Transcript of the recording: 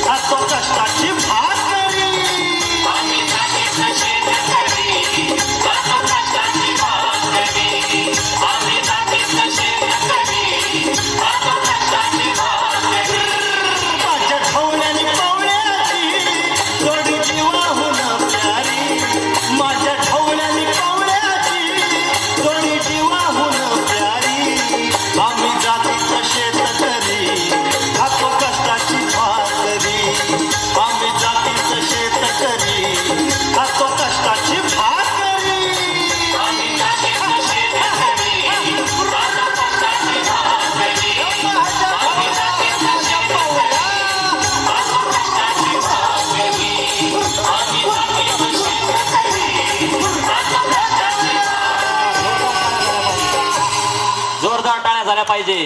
खातो कष्टाची भाकरी आम्ही जातीचं शेतकरी खातो कष्टाची भाकरी आम्ही जातीचं शेतकरी खातो कष्टाची भाकरी माझ्या ढवळ्याने कवळ्याची जोडी जीवाहून प्यारी माझ्या ढवळ्याने कवळ्याची जोडी जीवाहून प्यारी आम्ही जातीचं शेतकरी खातो कष्टाची भाकरी आम्ही जातीचं शेतकरी खातो कष्टाची भाकरी आम्ही जातीचं शेतकरी खातो कष्टाची भाकरी आम्ही जातीचं शेतकरी खातो कष्टाची भाकरी आम्ही जातीचं शेतकरी खातो कष्टाची जोरदार टाळ्या झाल्या पाहिजे.